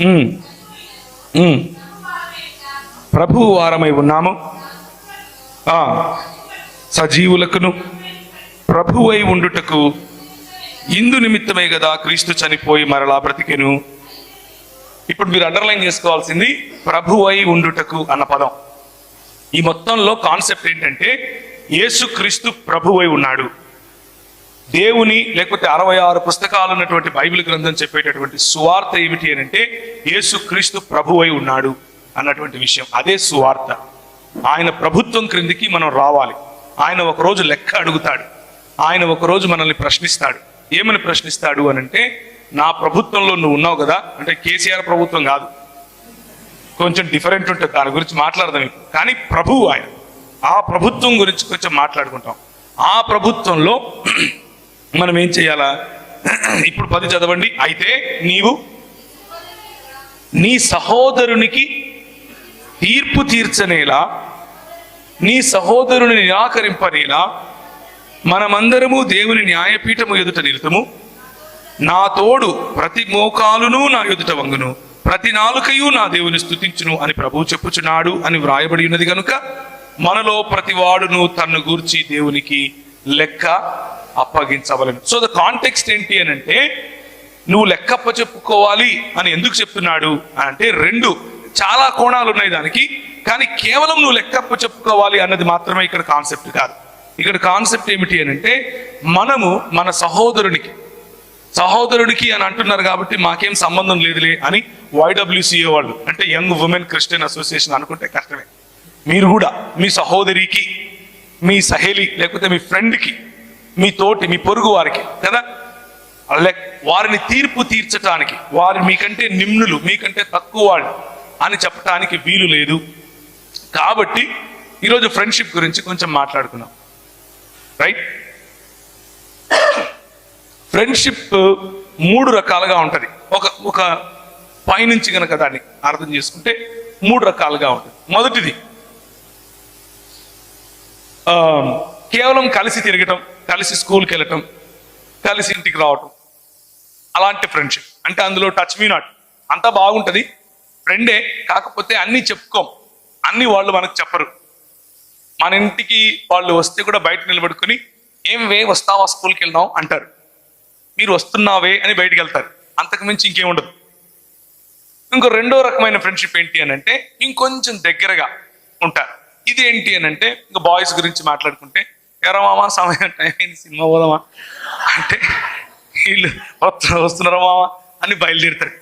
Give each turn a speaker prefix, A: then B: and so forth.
A: ఉమ్, ఉమ్. ప్రభువు వారమై ఉన్నాము. సజీవులకును ప్రభువై ఉండుటకు ఇందు నిమిత్తమే కదా క్రీస్తు చనిపోయి మరలా బ్రతికెను. ఇప్పుడు మీరు అండర్లైన్ చేసుకోవాల్సింది ప్రభువై ఉండుటకు అన్న పదం. ఈ మొత్తంలో కాన్సెప్ట్ ఏంటంటే యేసుక్రీస్తు ప్రభువై ఉన్నాడు. దేవుని లేకపోతే 66 పుస్తకాలు ఉన్నటువంటి బైబిల్ గ్రంథం చెప్పేటటువంటి సువార్త ఏమిటి అని అంటే యేసుక్రీస్తు ప్రభువై ఉన్నాడు అన్నటువంటి విషయం. అదే సువార్త. ఆయన ప్రభుత్వం క్రిందికి మనం రావాలి. ఆయన ఒకరోజు లెక్క అడుగుతాడు. ఆయన ఒకరోజు మనల్ని ప్రశ్నిస్తాడు. ఏమని ప్రశ్నిస్తాడు అని అంటే, నా ప్రభుత్వంలో నువ్వు ఉన్నావు కదా, అంటే కేసీఆర్ ప్రభుత్వం కాదు, కొంచెం డిఫరెంట్ ఉంటుంది, దాని గురించి మాట్లాడదాం ఇప్పుడు. కానీ ప్రభువు ఆయన, ఆ ప్రభుత్వం గురించి కొంచెం మాట్లాడుకుంటాం. ఆ ప్రభుత్వంలో మనం ఏం చేయాలా? ఇప్పుడు 10 చదవండి. అయితే నీవు నీ సహోదరునికి తీర్పు తీర్చనేలా, నీ సహోదరుని నిరాకరింపనేలా మనమందరము దేవుని న్యాయపీఠము ఎదుట నిలుతుము. నా తోడు ప్రతి మోకాలును నా ఎదుట వంగును, ప్రతి నాలుకయు నా దేవుని స్తుతించును అని ప్రభువు చెప్పుచున్నాడు అని వ్రాయబడి ఉన్నది కనుక మనలో ప్రతివాడును తన్ను గూర్చి దేవునికి లెక్క అప్పగించవలను. సో ద కాంటెక్స్ట్ ఏంటి అని అంటే, నువ్వు లెక్కప్ప చెప్పుకోవాలి అని ఎందుకు చెప్తున్నాడు అంటే, చాలా కోణాలు ఉన్నాయి దానికి. కానీ కేవలం నువ్వు లెక్కప్ప చెప్పుకోవాలి అన్నది మాత్రమే ఇక్కడ కాన్సెప్ట్ కాదు. ఇక్కడ కాన్సెప్ట్ ఏమిటి అని అంటే, మనము మన సహోదరుడికి అని అంటున్నారు కాబట్టి మాకేం సంబంధం లేదులే అని YWCA వాళ్ళు, అంటే యంగ్ ఉమెన్ క్రిస్టియన్ అసోసియేషన్ అనుకుంటే కష్టమే. మీరు కూడా మీ సహోదరికి, మీ సహేలి, లేకపోతే మీ ఫ్రెండ్కి, మీ తోటి, మీ పొరుగు వారికి కదా, వారిని తీర్పు తీర్చటానికి, వారు మీకంటే నిమ్నులు, మీకంటే తక్కువ వాళ్ళు అని చెప్పటానికి వీలు లేదు. కాబట్టి ఈరోజు ఫ్రెండ్షిప్ గురించి కొంచెం మాట్లాడుకున్నాం. రైట్? ఫ్రెండ్షిప్ 3 రకాలుగా ఉంటుంది. ఒక పైనుంచి కనుక దాన్ని అర్థం చేసుకుంటే 3 రకాలుగా ఉంటుంది. మొదటిది కేవలం కలిసి తిరగటం, కలిసి స్కూల్కి వెళ్ళటం, కలిసి ఇంటికి రావటం, అలాంటి ఫ్రెండ్షిప్. అంటే అందులో టచ్ మీ నాట్, అంతా బాగుంటుంది, ఫ్రెండే, కాకపోతే అన్నీ చెప్పుకోం, అన్నీ వాళ్ళు మనకు చెప్పరు. మన ఇంటికి వాళ్ళు వస్తే కూడా బయట నిలబడుకొని ఏం వే వస్తావా స్కూల్కి వెళ్దాం అంటారు. మీరు వస్తున్నావే అని బయటికి వెళ్తారు, అంతకు మించి ఇంకేముండదు. ఇంకో రెండో రకమైన ఫ్రెండ్షిప్ ఏంటి అని అంటే, ఇంకొంచెం దగ్గరగా ఉంటారు. ఇది ఏంటి అని అంటే, ఇంకా బాయ్స్ గురించి మాట్లాడుకుంటే, ఎరా మామా సమయం టైం అయింది సినిమా పోదామా అంటే వీళ్ళు వస్తున్నారా మామా అని బయలుదేరుతారు.